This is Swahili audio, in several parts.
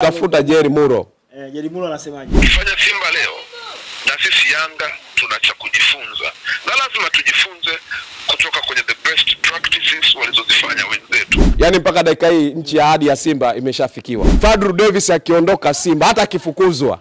Namtafuta Jerry Muro. Jerry Muro anasemaje? Fanya Simba leo na sisi Yanga tunacha kujifunza. Na lazima tujifunze kutoka kwenye the best practices walizozifanya wenzetu. Yaani mpaka dakika hii nchi ya ahadi ya Simba imeshafikiwa. Fadlu Davis akiondoka Simba, hata akifukuzwa,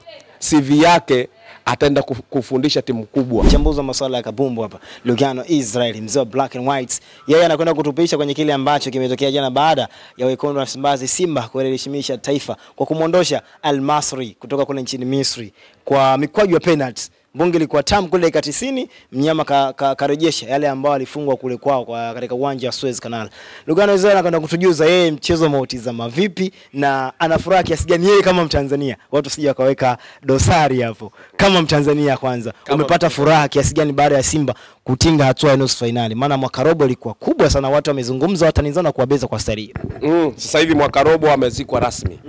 CV yake ataenda kufundisha timu kubwa. Mchambuzi wa masuala ya kabumbu hapa, Lugano Israel, mzee wa Black and Whites. Yeye anakwenda kutupisha kwenye kile ambacho kimetokea jana baada ya wekundu wa Msimbazi Simba kuheshimisha taifa kwa kumwondosha Al Masry kutoka kule nchini Misri kwa mikwaju ya penalty. Bunge lilikuwa tamu kule dakika 90, mnyama karejesha yale ambao alifungwa kule kwao katika uwanja wa Suez Canal. Lugano Israel anakwenda kutujuza yeye mchezo mautizama vipi na anafurahi kiasi gani yeye kama Mtanzania. Watu sije wakaweka dosari hapo. Kama Mtanzania kwanza, umepata furaha kiasi gani baada ya Simba kutinga hatua ya nusu finali? Maana mwaka robo ilikuwa kubwa sana, watu wamezungumza, watanizana kuwabeza kwa stari. Sasa hivi mwaka robo amezikwa rasmi.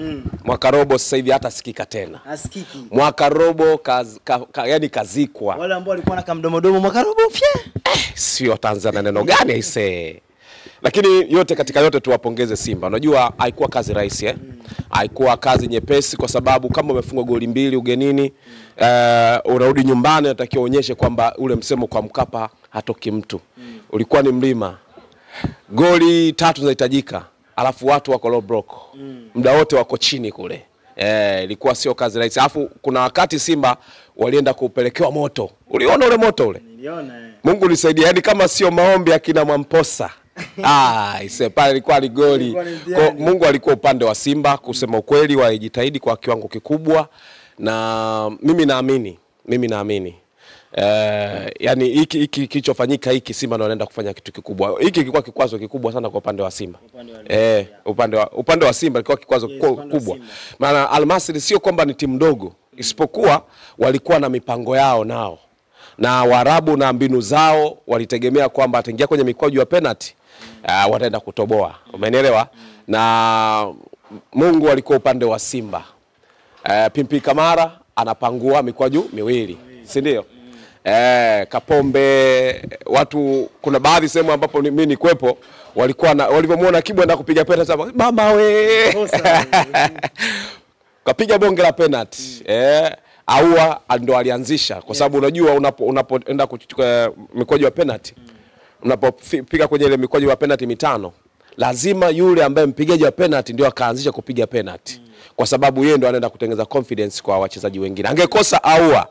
Mwaka robo sasa hivi hata sikika tena. Asikiki. Mwaka robo yani kazikwa. Wale ambao walikuwa na kamdomodomo mwaka robo pia. Sio Tanzania neno gani aise. Lakini yote katika yote tuwapongeze Simba. Unajua haikuwa kazi rahisi haikuwa kazi nyepesi kwa sababu kama umefungwa goli 2 ugenini, unarudi nyumbani unatakiwa uonyeshe kwamba ule msemo kwa Mkapa hatoki mtu. Ulikuwa ni mlima. Goli 3 zinahitajika. Alafu watu wako low block. Muda wote wako chini kule. Ilikuwa sio kazi rahisi. Alafu kuna wakati Simba walienda kupelekewa moto. Uliona ule moto ule? Niliona. Mungu nisaidia. Yaani kama sio maombi akina Mwamposa. Pale ilikuwa ni goli. Mungu alikuwa upande wa Simba kusema ukweli, walijitahidi kwa kiwango kikubwa na mimi naamini yani hiki kilichofanyika hiki Simba ndio anaenda kufanya kitu kikubwa. Hiki kilikuwa kikwazo kikubwa sana kwa upande wa Simba. Upande wa Simba ilikuwa kikwazo kubwa. Maana Al Masry sio kwamba ni timu ndogo, isipokuwa walikuwa na mipango yao nao. Na Waarabu na mbinu zao walitegemea kwamba ataingia kwenye mikwaju ya penalty wataenda kutoboa. Umenielewa? Na Mungu alikuwa upande wa Simba. Pimpi Kamara anapangua mikwaju miwili, si ndio? Kapombe watu kuna baadhi sehemu ambapo mimi nikuepo walikuwa walivyomuona Kibu anaenda kupiga penalty mama we kapiga bonge la penalty. Aua ndo alianzisha kwa sababu unajua unapoenda kuchukua mikwaju ya penalty, unapopiga kwenye ile mikwaju ya penalty 5, lazima yule ambaye mpigaji wa penalty ndio akaanzisha kupiga penalty kwa sababu yeye ndo anaenda kutengeneza confidence kwa wachezaji wengine. Angekosa Aua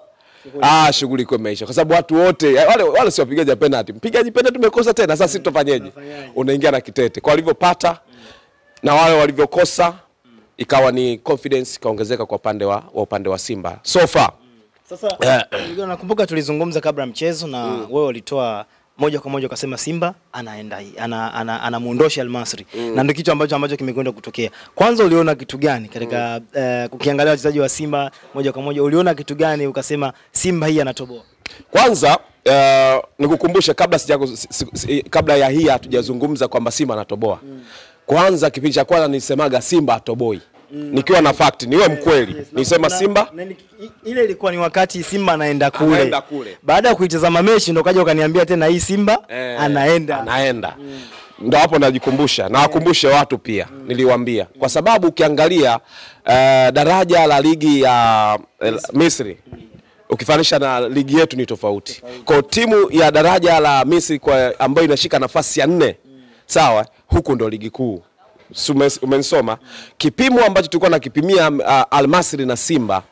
shughuli iko imeisha kwa sababu watu wote wale sio wapigaji wa penalty. Mpigaji penalty tumekosa tena, sasa sisi tutafanyaje? Unaingia na kitete. Kwa walivyopata na wale walivyokosa ikawa ni confidence kaongezeka kwa upande wa Simba so far. Sasa nakumbuka tulizungumza kabla ya mchezo na wewe ulitoa moja kwa moja ukasema Simba anaenda anamuondosha Al Masry na ndio kitu ambacho kimekwenda kutokea. Kwanza uliona kitu gani katika ukiangalia wachezaji wa Simba moja kwa moja, uliona kitu gani ukasema Simba hii anatoboa? Kwanza nikukumbushe kabla ya hii hatujazungumza kwamba Simba anatoboa. Kwanza kipindi cha kwanza nisemaga Simba atoboi. Nikiwa na fact, niwe mkweli. Nisema Simba ile ilikuwa ni wakati Simba anaenda kule. Baada ya kuitazama mechi ndo kaja ukaniambia tena hii Simba anaenda. Ndio hapo najikumbusha. Na wakumbushe watu pia. Niliwaambia. Kwa sababu ukiangalia daraja la ligi ya Misri ukifanisha na ligi yetu ni tofauti. Kwa timu ya daraja la Misri ambayo inashika nafasi ya 4, sawa, huku ndo ligi kuu. Umensoma kipimo ambacho tulikuwa nakipimia Al Masry na Simba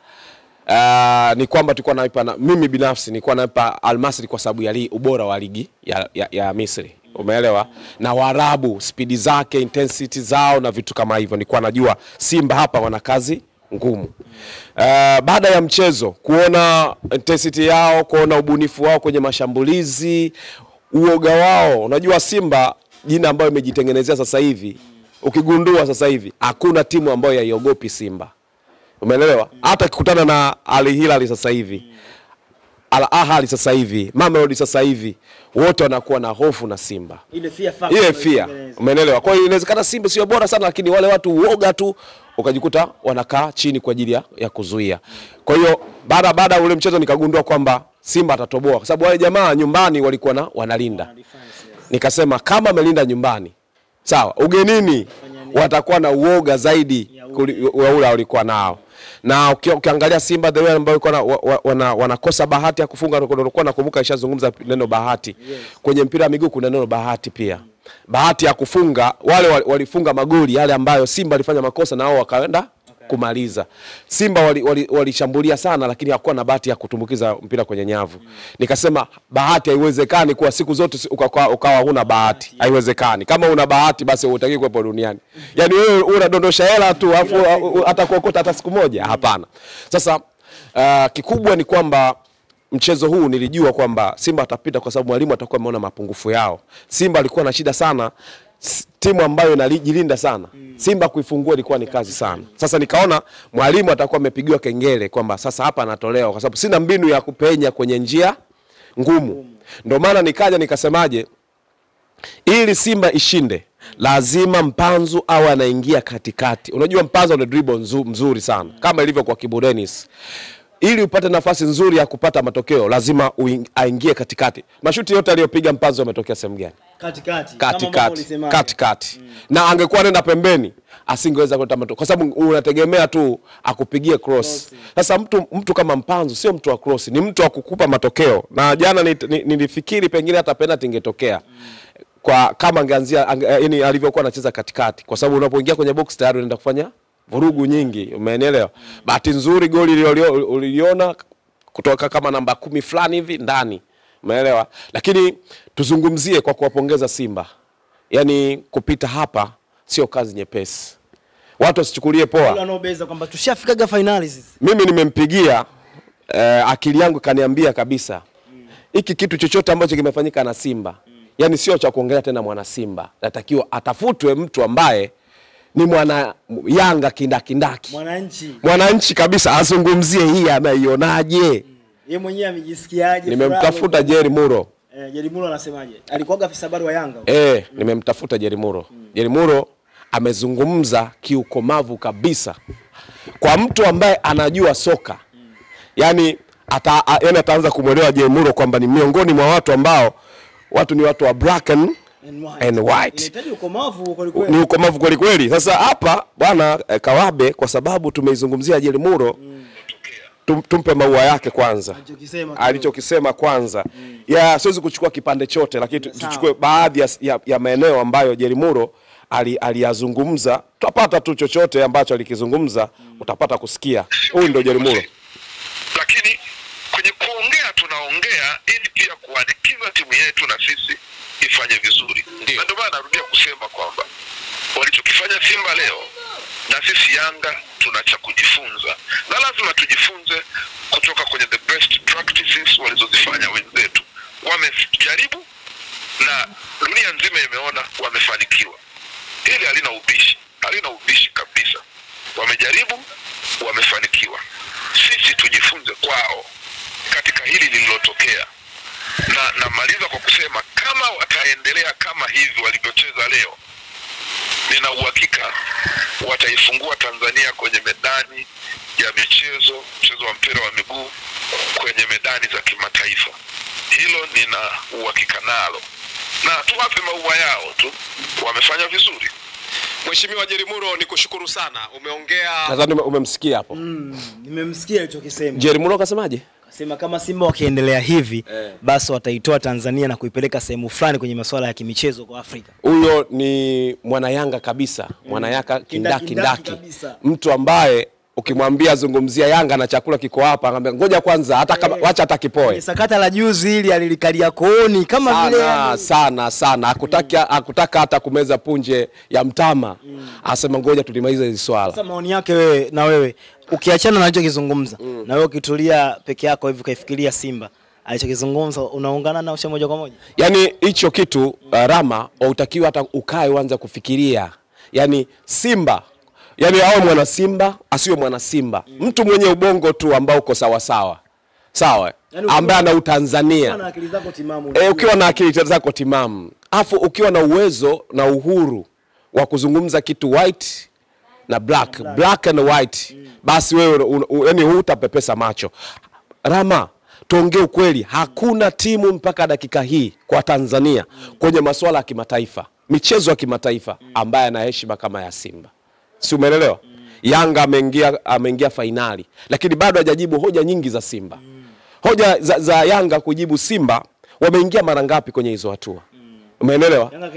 ni kwamba tulikuwa naipa mimi binafsi nilikuwa naipa Al Masry kwa sababu ya ubora wa ligi ya Misri. Umeelewa? Na Waarabu speed zake, intensity zao na vitu kama hivyo, nilikuwa najua Simba hapa wana kazi ngumu. Baada ya mchezo kuona intensity yao, kuona ubunifu wao kwenye mashambulizi, uoga wao, unajua Simba jina ambayo imejitengenezea sasa hivi, ukigundua sasa hivi hakuna timu ambayo haiogopi Simba. Umeelewa? Hata kukutana na Al Hilal sasa hivi, Al Ahly sasa hivi, Mamelodi sasa hivi, wote wanakuwa na hofu na Simba. Ile fear. Umeelewa? Kwa hiyo inawezekana Simba sio bora sana, lakini wale watu uoga tu ukajikuta wanakaa chini kwa ajili ya kuzuia. Kwa hiyo baada ule mchezo nikagundua kwamba Simba atatoboa kwa sababu wale jamaa nyumbani walikuwa wanalinda. Nikasema kama amelinda nyumbani, sawa, ugenini watakuwa na uoga zaidi wa ule walikuwa nao. Na ukiangalia Simba the way ambao wanakosa bahati ya kufunga, nilikuwa nakumbuka ishazungumza neno bahati. Kwenye mpira wa miguu kuna neno bahati pia. Bahati ya kufunga, wale walifunga magoli yale ambayo Simba alifanya makosa na wao wakaenda kumaliza. Simba walishambulia sana lakini hakuwa na bahati ya kutumbukiza mpira kwenye nyavu. Nikasema bahati haiwezekani kwa siku zote ukawa huna bahati. Haiwezekani. Kama una bahati basi hutaki kuwepo duniani. Yaani wewe unadondosha hela tu afu hata kuokota hata siku moja? Hapana. Sasa kikubwa ni kwamba mchezo huu nilijua kwamba Simba atapita kwa sababu mwalimu atakuwa ameona mapungufu yao. Simba alikuwa na shida sana, timu ambayo inajilinda sana. Simba kuifungua ilikuwa ni kazi sana. Sasa nikaona mwalimu atakuwa amepigiwa kengele kwamba sasa hapa anatolewa kwa sababu sina mbinu ya kupenya kwenye njia ngumu. Ndio maana nikaja nikasemaje, ili Simba ishinde lazima Mpanzu awe anaingia katikati. Unajua Mpanzu ana dribble mzuri sana kama ilivyo kwa Kibu Dennis. Ili upate nafasi nzuri ya kupata matokeo lazima aingie katikati. Mashuti yote aliyopiga Mpanzu yametokea sehemu gani? Katikati. Na angekuwa nenda pembeni asingeweza kuleta matokeo kwa sababu unategemea tu akupigie cross. Sasa mtu kama Mpanzu sio mtu wa cross, ni mtu wa kukupa matokeo. Na jana nilifikiri pengine hata penalty ingetokea. Kwa kama angeanzia yani alivyokuwa anacheza katikati, kwa sababu unapoingia kwenye box tayari unaenda kufanya vurugu nyingi, umeelewa? Bahati nzuri goli uliona kutoka kama namba 10 fulani hivi ndani, umeelewa? Lakini tuzungumzie kwa kuwapongeza Simba. Yaani kupita hapa sio kazi nyepesi. Watu wasichukulie poa. Wale wanaobeza kwamba tushafikaga finali sisi. Mimi nimempigia akili yangu kaniambia kabisa. Hiki kitu chochote ambacho kimefanyika na Simba, yani sio cha kuongelea tena mwana Simba. Natakiwa atafutwe mtu ambaye ni mwana Yanga kindaki. Mwananchi kabisa azungumzie hii anaionaje. Yeye mwenyewe amejisikiaje? Nimemtafuta Jerry Muro. Jerry Muro anasemaje? Alikuwa afisa habari wa Yanga. Nimemtafuta Jerry Muro. Jerry Muro amezungumza kiukomavu kabisa. Kwa mtu ambaye anajua soka. Yani ataanza kumuelewa Jerry Muro kwamba ni miongoni mwa watu ambao ni watu wa black and white. Inahitaji ukomavu kweli kweli. Ni ukomavu kweli kweli. Sasa hapa bwana Kawabe, kwa sababu tumeizungumzia Jerry Muro, tumpe maua yake kwanza. Alichokisema kwanza. Ya siwezi kuchukua kipande chote lakini tuchukue baadhi ya maeneo ambayo Jerry Muro aliyazungumza. Tutapata tu chochote ambacho alikizungumza, utapata kusikia. Huyu ndio Jerry Muro. Lakini kwenye kuongea tunaongea ili pia kuanikiza timu yetu na sisi ifanye vizuri. Ndio maana narudia kusema kwamba walichokifanya Simba leo na sisi Yanga tuna cha kujifunza. Na lazima tujifunze kutoka kwenye the best practices walizozifanya wenzetu. Wamejaribu na dunia nzima imeona wamefanikiwa. Hili halina ubishi kabisa. Wamejaribu, wamefanikiwa. Sisi tujifunze kwao katika hili lililotokea. Na namaliza kwa kusema kama wataendelea kama hivi walivyocheza leo, nina uhakika wataifungua Tanzania kwenye medani ya mchezo wa mpira wa miguu kwenye medani za kimataifa. Hilo nina uhakika nalo. Na tuwape maua yao tu, wamefanya vizuri. Mheshimiwa Jerry Muro, nikushukuru sana. Umeongea, nadhani umemsikia hapo. Nimemsikia alichokisema. Jerry Muro kasemaje? Sema kama Simba wakiendelea hivi basi wataitoa Tanzania na kuipeleka sehemu fulani kwenye masuala ya kimichezo kwa Afrika. Huyo ni mwana Yanga kabisa, mwana Yanga kindaki. Mtu ambaye ukimwambia zungumzia Yanga na chakula kiko hapa, anambia ngoja kwanza hata kama wacha hata kipoe. Sakata la juzi hili alilikalia kooni kama vile sana hakutaka hata kumeza punje ya mtama. Asema ngoja tulimalize hili swala. Sasa maoni yake wewe ukiachana na alichokizungumza na wewe ukitulia peke yako hivi kaifikiria Simba alichokizungumza, unaungana na usha moja kwa moja? Yani hicho kitu Rama utakiwa hata ukae uanze kufikiria. Yani Simba, yani awe mwana Simba asiwe mwana Simba, mtu mwenye ubongo tu ambao uko sawa yani ambaye ana Utanzania, ukiwa na akili zako timamu, ukiwa na akili zako timamu, afu ukiwa na uwezo na uhuru wa kuzungumza kitu white na black and white, basi wewe yani hutapepesa macho. Rama, tuongee ukweli, hakuna timu mpaka dakika hii kwa Tanzania kwenye masuala ya kimataifa michezo ya kimataifa ambaye ana heshima kama ya Simba. Si umeelewa? Yanga ameingia finali, lakini bado hajajibu hoja nyingi za Simba. Hoja za Yanga kujibu Simba, wameingia mara ngapi kwenye hizo hatua? Umeelewa? Yanga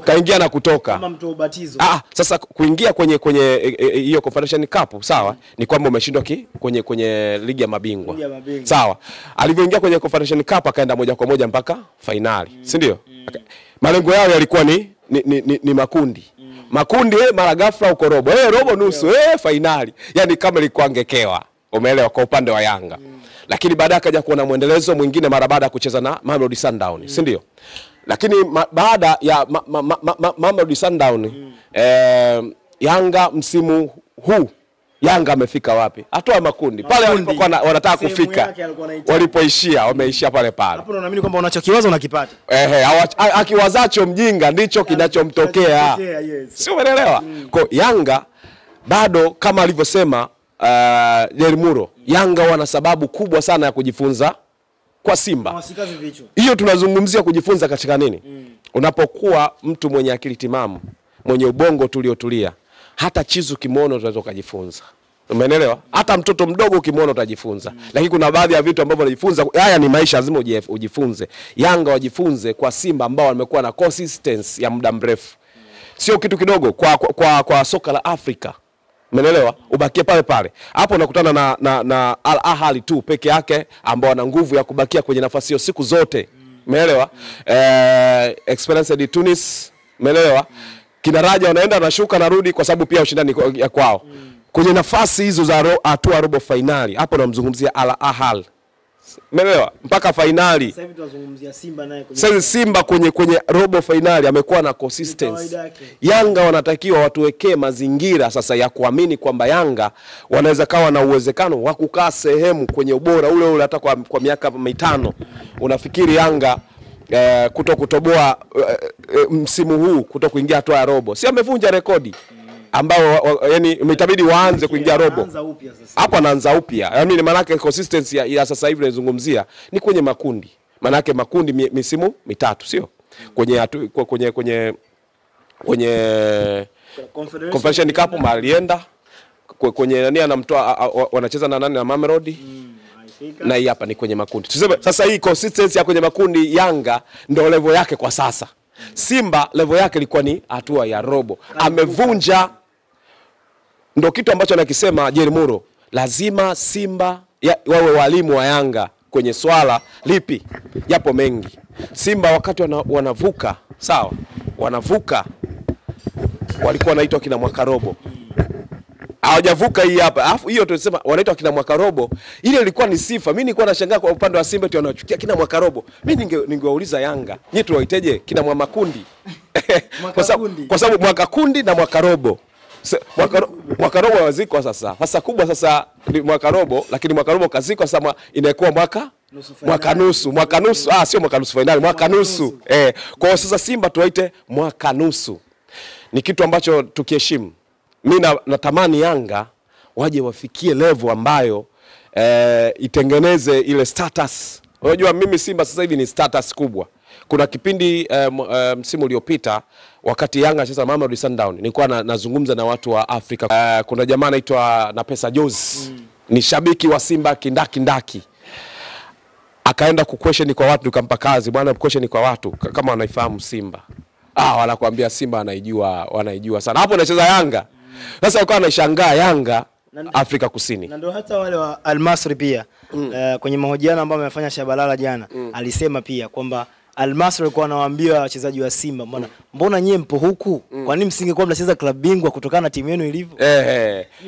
kaingia na kutoka. Kama mtu ubatizo. Sasa kuingia kwenye hiyo Confederation Cup, sawa? Ni kwamba umeshindwa kwenye ligi ya mabingwa. Sawa. Alivyoingia kwenye Confederation Cup akaenda moja kwa moja mpaka finali, si ndio? Malengo yao yalikuwa ni makundi. Makundi mara ghafla uko robo. Robo nusu, finali. Yaani kama ilikuwa angekewa. Umeelewa, kwa upande wa Yanga. Lakini baadaye akaja kuona muendelezo mwingine mara baada ya kucheza na Mamelodi Sundowns, si ndio? Lakini baada ya Mamelodi Sundowns, Yanga msimu huu Yanga amefika wapi? Hatua makundi. Pale walipokuwa wanataka kufika, walipoishia wameishia pale. Hapo unaamini kwamba unachokiwaza unakipata. Akiwazacho mjinga ndicho kinachomtokea. Si umeelewa? Kwa Yanga bado kama alivyosema Jermuro, Yanga wana sababu kubwa sana ya kujifunza kwa Simba. Hiyo tunazungumzia kujifunza katika nini? Unapokuwa mtu mwenye akili timamu, mwenye ubongo tuliotulia, hata chizu kimono unaweza kujifunza. Umeelewa? Hata mtoto mdogo kimono utajifunza. Lakini kuna baadhi ya vitu ambavyo unajifunza, haya ni maisha, lazima ujifunze. Yanga wajifunze kwa Simba ambao wamekuwa na consistency ya muda mrefu. Sio kitu kidogo kwa soka la Afrika. Umeelewa? Ubakie pale pale. Hapo unakutana na Al Ahly tu peke yake ambao wana nguvu ya kubakia kwenye nafasi hiyo siku zote. Umeelewa? Experience de Tunis, umeelewa? Kina Raja wanaenda nashuka narudi kwa sababu pia ushindani ya kwao. Kwenye nafasi hizo za hatua robo finali, hapo namzungumzia Al Ahly. Umeelewa? Mpaka finali. Sasa hivi tunazungumzia Simba naye kwenye Simba kwenye robo finali amekuwa na consistency. Yanga wanatakiwa watuwekee mazingira sasa ya kuamini kwamba Yanga wanaweza kawa na uwezekano wa kukaa sehemu kwenye ubora ule hata kwa miaka 5. Unafikiri Yanga kutoboa msimu huu kuingia hatua ya robo? Si amevunja rekodi ambao yani imetabidi waanze kuingia robo. Hapo anaanza upya. Yaani maana yake consistency ya sasa hivi nazungumzia ni kwenye makundi. Maana yake makundi misimu 3, sio? Kwenye Confederation Cup malienda kwenye nani anamtoa, wanacheza na nani, na Mamelodi. Na hii hapa ni kwenye makundi. Tuseme sasa hii consistency ya kwenye makundi, Yanga ndio level yake kwa sasa. Simba level yake ilikuwa ni hatua ya robo. Amevunja. Ndio kitu ambacho anakisema Jermuro. Lazima Simba wawe walimu wa Yanga kwenye swala lipi? Yapo mengi. Simba wakati wanavuka, sawa? Wanavuka walikuwa wanaitwa kina mwaka robo. Hawajavuka hii hapa. Alafu hiyo tunasema wanaitwa kina mwaka robo. Ile ilikuwa ni sifa. Mimi nilikuwa nashangaa kwa upande wa Simba wanachukia kina mwaka robo. Mimi ningewauliza Yanga, nyinyi tuwaiteje kina mwa makundi? Kwa sababu mwaka kundi na mwaka robo. Mwaka robo wazikwa sasa. Sasa kubwa sasa ni mwaka robo, lakini mwaka robo kazikwa sasa inakuwa mwaka nusu. Mwaka nusu. Sio mwaka nusu finali, mwaka nusu. Kwa sasa Simba tuwaite mwaka nusu. Ni kitu ambacho tukiheshimu. Mimi natamani Yanga waje wafikie level ambayo itengeneze ile status. Unajua mimi Simba sasa hivi ni status kubwa. Kuna kipindi msimu uliopita wakati Yanga anacheza Mamelodi Sundowns, nilikuwa nazungumza na watu wa Afrika. Kuna jamaa anaitwa na Pesa Jozi. Ni shabiki wa Simba kindaki. Akaenda kuquestion kwa watu, nikampa kazi, bwana question kwa watu kama wanaifahamu Simba. Wanakuambia Simba wanaijua sana. Hapo anacheza Yanga. Sasa wakawa wanashangaa Yanga Afrika Kusini. Na ndio hata wale wa Al Masry pia kwenye mahojiano ambayo amefanya Shabalala jana, alisema pia kwamba Al Masry alikuwa anawaambia wachezaji wa Simba, mbona nyie mpo huku? Kwa nini msingekuwa mnacheza klabu bingwa kutokana na timu yenu ilivyo?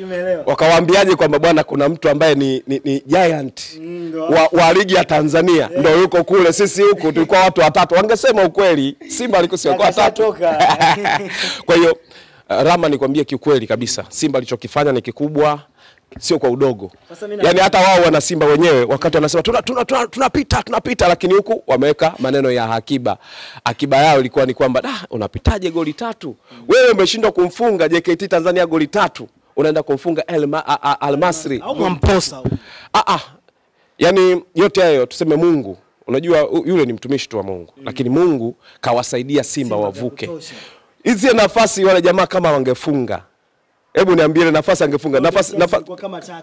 Umeelewa? Wakawaambiaje kwamba bwana kuna mtu ambaye ni giant wa ligi ya Tanzania ndio yuko kule, sisi huku tulikuwa watu watatu. Wangesema ukweli, Simba alikuwa sio kwa watatu. Kwa hiyo Rama nikwambie kiukweli kabisa, Simba alichokifanya ni kikubwa, sio kwa udogo. Yaani hata wao wana Simba wenyewe wakati wanasema tunapita, lakini huku wameweka maneno ya akiba. Akiba yao ilikuwa ni kwamba unapitaje goli 3? Wewe umeshindwa kumfunga JKT Tanzania goli 3, unaenda kumfunga Al Masry au Mamposa. Yaani yote hayo tuseme Mungu Unajua yule ni mtumishi tu wa Mungu, lakini Mungu kawasaidia Simba wavuke. Hizi nafasi wale jamaa kama wangefunga. Hebu niambie nafasi angefunga. Nafasi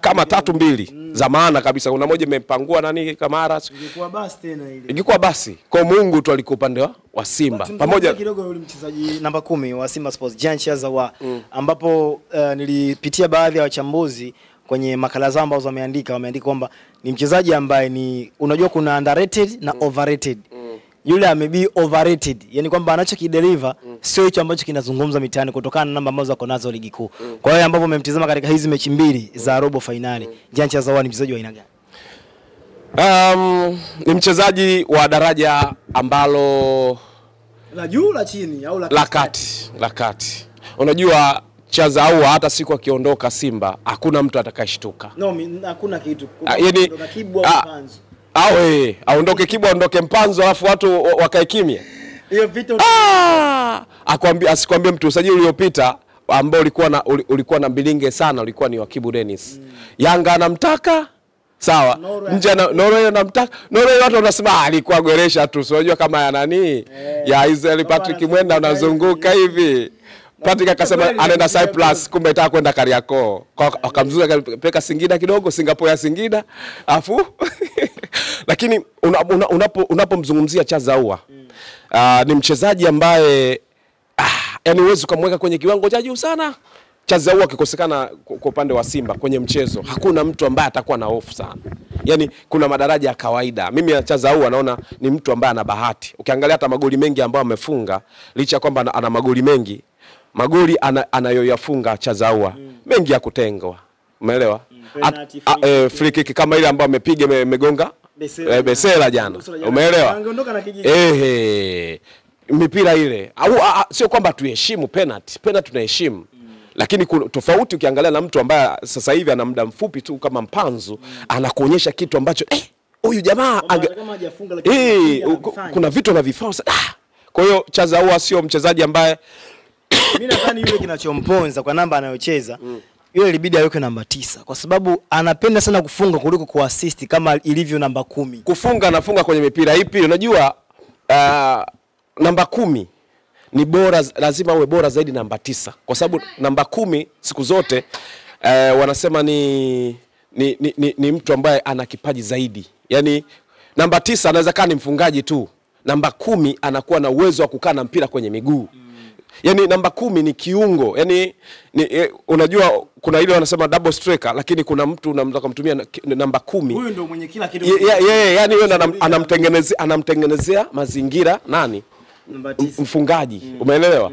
kama 3-2 za maana kabisa. Kuna moja imepangua nani Kamara. Ingekuwa basi tena ile. Ingekuwa basi. Kwa Mungu tu alikuwa upande wa Simba. Pamoja kidogo yule mchezaji namba 10 wa Simba Sports Jean Chazawa ambapo nilipitia baadhi ya wachambuzi kwenye makala zao ambazo wameandika kwamba ni mchezaji ambaye ni unajua kuna underrated na overrated. Yule amebi overrated, yani kwamba anachokideliver sio hicho ambacho kinazungumza mitaani kutokana na namba ambazo ako nazo ligi kuu. Kwa hiyo ambapo umemtazama katika hizi mechi mbili za robo finali, Jean Chazawa ni mchezaji wa aina gani? Ni mchezaji wa daraja ambalo la juu la chini au la kati. Unajua Chazawa hata siku akiondoka Simba hakuna mtu atakayeshtuka. No, hakuna kitu. Yani aondoke Kibwa aondoke Mpanzo alafu watu wakae kimya. Hiyo vitu asikwambie mtu usajili uliopita ambao ulikuwa na bilinge sana ulikuwa ni wa Kibu Dennis. Yanga anamtaka sawa. Nje Norway anamtaka. Norway watu wanasema alikuwa goresha tu. Unajua kama ya nani? Ya Israel Patrick Mwenda unazunguka hivi. Patrick akasema anaenda Cyprus kumbe anataka kwenda Kariakoo. Akamzuia akapeleka Singida kidogo, Singapore ya Singida. Afu lakini unapomzungumzia Chazawa ni mchezaji ambaye yani uwezo kumweka kwenye kiwango cha juu sana. Chazawa akikosekana kwa upande wa Simba kwenye mchezo hakuna mtu ambaye atakuwa na hofu sana. Yani kuna madaraja ya kawaida. Mimi Chazawa naona ni mtu ambaye ana bahati. Ukiangalia hata magoli mengi ambayo amefunga licha kwamba ana magoli mengi, magoli anayoyafunga Chazawa mengi ya kutengwa. Umeelewa? Free kick kama ile ambayo amepiga imegonga Besela jana. Umeelewa? Mipira ile. Sio kwamba tuheshimu penalty. Penalty tunaheshimu. Lakini tofauti ukiangalia na mtu ambaye sasa hivi ana muda mfupi tu kama Mpanzu anakuonyesha kitu ambacho huyu jamaa kama hajafunga lakini kuna vitu anavifanya. Kwa hiyo Chazawa sio mchezaji ambaye mimi nadhani yule kinachomponza kwa namba anayocheza yule ilibidi aweke namba 9 kwa sababu anapenda sana kufunga kuliko kuassist kama ilivyo namba 10. Kufunga anafunga kwenye mipira ipi? Unajua namba 10 ni bora, lazima uwe bora zaidi namba 9 kwa sababu namba 10 siku zote wanasema ni mtu ambaye ana kipaji zaidi. Yani namba 9 anaweza kaa ni mfungaji tu. Namba 10 anakuwa na uwezo wa kukaa na mpira kwenye miguu. Yani namba 10 ni kiungo. Yani unajua kuna ile wanasema double striker lakini kuna mtu unamtaka kumtumia namba 10. Huyu ndio mwenye kila kitu. Yani yeye anamtengenezea mazingira nani? Namba 9. Mfungaji. Umeelewa?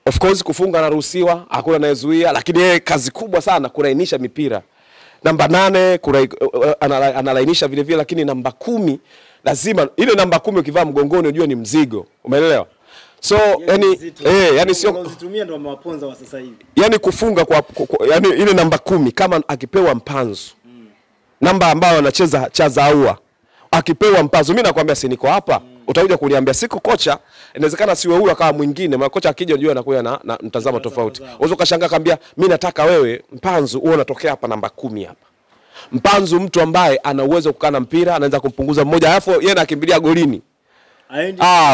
Of course kufunga anaruhusiwa, hakuna anayezuia lakini yeye kazi kubwa sana kulainisha mipira. Namba 8 analainisha vile vile lakini namba 10 lazima ile namba 10 ukivaa mgongoni unajua ni mzigo. Umeelewa? So yani sio kuzitumia ndio mawaponza wa sasa hivi. Yani kufunga yani ile namba 10 kama akipewa Mpanzu. Namba ambayo anacheza Chazawa. Akipewa Mpanzu mimi nakwambia si niko hapa. Utakuja kuniambia siku kocha inawezekana siwe huyu akawa mwingine. Maana kocha akija unajua anakuwa na mtazamo tofauti. Unaweza kashangaa kambia mimi nataka wewe Mpanzu uone unatokea hapa namba 10 hapa. Mpanzu mtu ambaye ana uwezo kukaa na mpira, anaweza kumpunguza mmoja alafu yeye anakimbilia golini.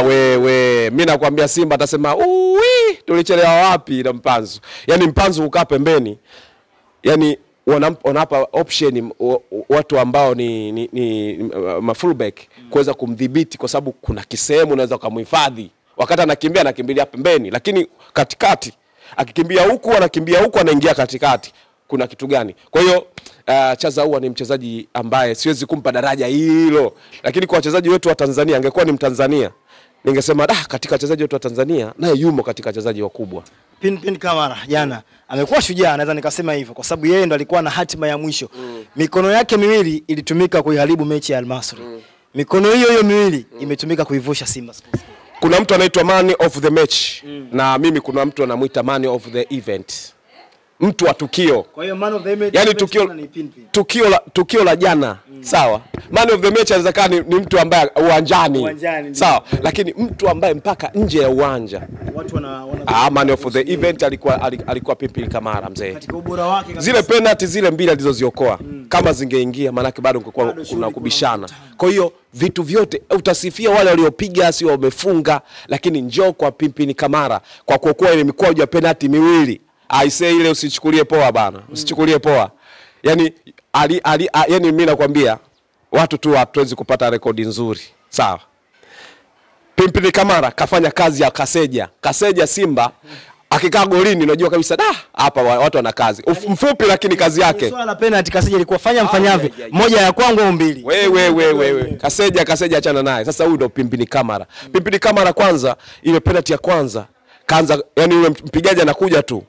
Wewe mimi nakwambia Simba atasema tulichelewa wapi na Mpanzu. Yani Mpanzu ukaa pembeni. Yani wanapa option watu ambao ni fullback kuweza kumdhibiti kwa sababu kuna kisehemu unaweza kumhifadhi. Wakati anakimbilia pembeni lakini katikati akikimbia huku anakimbia huku anaingia katikati. Kuna kitu gani? Kwa hiyo Chazawa ni mchezaji ambaye siwezi kumpa daraja hilo. Lakini kwa wachezaji wetu wa Tanzania angekuwa ni Mtanzania ningesema katika wachezaji wetu wa Tanzania naye yumo katika wachezaji wakubwa. Pin Kamara jana amekuwa shujaa, naweza nikasema hivyo kwa sababu yeye ndo alikuwa na hatima ya mwisho. Mikono yake miwili ilitumika kuiharibu mechi ya Al Masry. Mikono hiyo miwili imetumika kuivusha Simba Sports. Kuna mtu anaitwa man of the match na mimi kuna mtu anamuita man of the event. Mtu wa tukio. Kwa hiyo man of the event yani tukio la jana Sawa. Man of the match anaweza ni mtu ambaye uwanjani. Sawa. Lakini mtu ambaye mpaka nje ya uwanja. Watu man of the event alikuwa Pimpini Kamara mzee. Katika ubora wake kabisa. Zile penalty zile mbili alizoziokoa kama zingeingia manake bado ungekuwa kuna kubishana. Kwa hiyo vitu vyote utasifia wale waliopiga sio wamefunga, lakini njoo kwa Pimpini Kamara kwa kuokoa ile mikwaju ya penalty miwili. I say ile usichukulie poa bana. Usichukulie poa. Yani yani mimi nakwambia watu tu hatuwezi kupata rekodi nzuri. Sawa. Pimpini Kamara kafanya kazi ya Kaseja Simba akikaa golini unajua kabisa hapa watu wana kazi. Mfupi lakini kazi yake. Swala la penalty Kaseja ilikuwa mfanyavyo. Moja ya kwangu au mbili. Wewe. Kaseja achana naye. Sasa huyu ndo Pimpini Kamara. Pimpini Kamara kwanza ile penalty ya kwanza kaanza yani yule mpigaji anakuja tu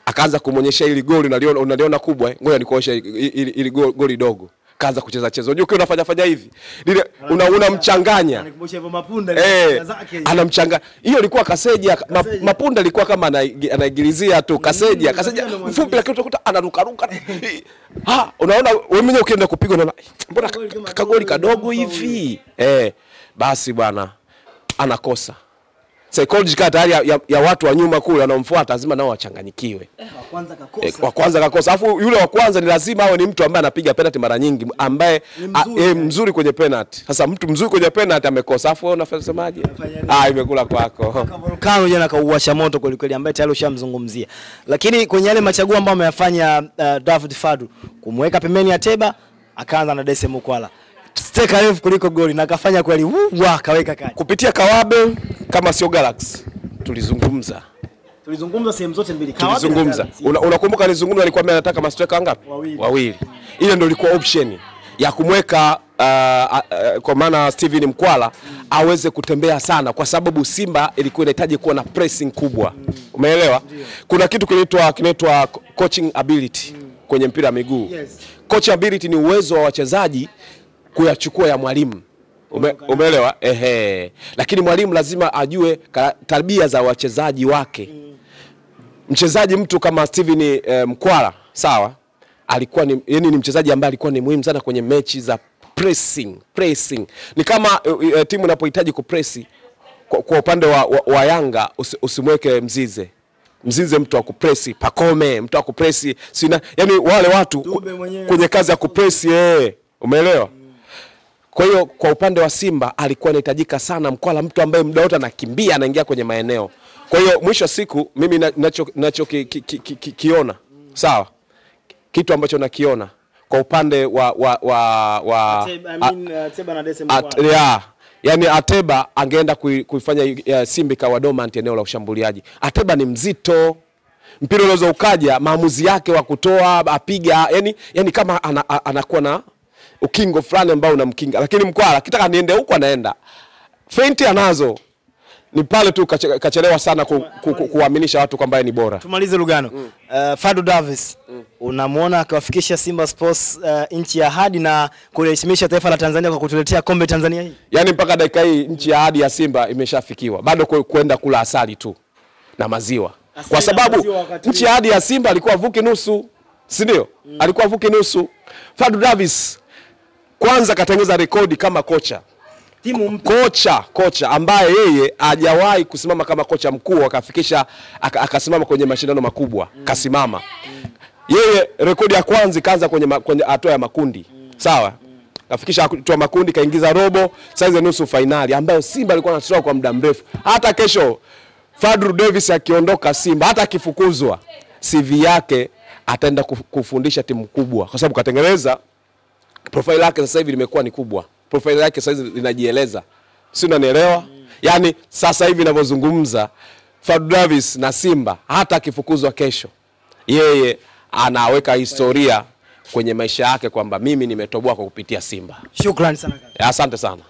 akaanza kumuonyesha ile goli unaliona kubwa ngoja nikuosha ile goli dogo kaanza kucheza. Unajua ukiwa unafanya hivi lile unamchanganya anikumbusha hivyo Mapunda zake anamchanganya. Hiyo ilikuwa Kaseja. Mapunda ilikuwa kama anaigilizia tu. Kaseja mfupi lakini utakuta anaruka unaona wewe mwenyewe ukienda kupiga unaona mbona kagoli kadogo hivi basi bwana anakosa psychological tayari ya watu wa nyuma kule wanaomfuata lazima nao wachanganyikiwe. Wa kwanza kakosa. Alafu yule wa kwanza ni lazima awe ni mtu ambaye anapiga penalty mara nyingi ambaye mzuri kwenye penalty. Sasa mtu mzuri kwenye penalty amekosa. Alafu wewe unasemaje? Imekula kwako. Volcano jana kauwasha moto kweli kweli ambaye tayari ushamzungumzia. Lakini kwenye yale machaguo ambayo ameyafanya David Fadu kumweka pembeni ya Ateba akaanza na Dese Mukwala. Steka refu kuliko goli na akafanya kweli kaweka kati. Kupitia Kawabe kama sio Galaxy tulizungumza sehemu zote mbili. Tulizungumza. Unakumbuka alizungumza alikuwa anataka mastreka ngapi? Wawili. Ile ndio ilikuwa option ya kumweka kwa maana Steven Mkwala aweze kutembea sana kwa sababu Simba ilikuwa inahitaji kuwa na pressing kubwa. Umeelewa? Kuna kitu kinaitwa coaching ability kwenye mpira wa miguu. Coach ability ni uwezo wa wachezaji kuyachukua ya mwalimu. Umeelewa? Lakini mwalimu lazima ajue tabia za wachezaji wake. Mchezaji mtu kama Steven Mkwala, sawa? Alikuwa ni mchezaji ambaye alikuwa ni muhimu sana kwenye mechi za pressing. Ni kama timu inapohitaji kupressi kwa upande wa Yanga usimweke Mzize mtu wa kupressi, Pakome mtu wa kupressi, yani wale watu kwenye kazi ya kupressi umeelewa? Kwa hiyo kwa upande wa Simba alikuwa anahitajika sana Mkwala, mtu ambaye muda wote anakimbia anaingia kwenye maeneo. Kwa hiyo mwisho siku mimi kiona sawa, kitu ambacho nakiona kwa upande wa Ateba na Dese Mukwala. Yani Ateba angeenda kuifanya Simba kawa dominant eneo la ushambuliaji. Ateba ni mzito. Mpira unaweza ukaja maamuzi yake wa kutoa apiga yani kama anakuwa na ukingo fulani ambao unamkinga. Lakini Mkwala kitaka niende huko anaenda. Feinti anazo. Ni pale tu kachelewa sana kuaminisha watu kwamba ni bora. Tumalize Lugano. Fadu Davis unamuona akiwafikisha Simba Sports nchi ya ahadi na kuliheshimisha taifa la Tanzania kwa kutuletea kombe Tanzania hii. Yani mpaka dakika hii nchi ya ahadi ya Simba imeshafikiwa. Bado kwenda kula asali tu na maziwa. Kwa sababu nchi ya ahadi ya Simba alikuwa avuki nusu, si ndio? Alikuwa avuki nusu. Fadu Davis kwanza katengeza rekodi kama kocha. Kocha ambaye yeye hajawahi kusimama kama kocha mkuu akasimama kwenye mashindano makubwa. Kasimama. Yeye rekodi ya kwanza kaanza kwenye hatua ya makundi. Sawa? Kafikisha hatua ya makundi kaingiza robo, saizi nusu finali ambayo Simba alikuwa anatoka kwa muda mrefu. Hata kesho Fadu Davis akiondoka Simba, hata akifukuzwa, CV yake ataenda kufundisha timu kubwa kwa sababu katengeneza profile yake sasa hivi limekuwa ni kubwa. Profile yake sasa hivi linajieleza. Si unanielewa? Yani sasa hivi ninavyozungumza Fadu Davis na Simba hata akifukuzwa kesho yeye anaweka historia kwenye maisha yake kwamba mimi nimetoboa kwa kupitia Simba. Shukrani sana. Asante sana.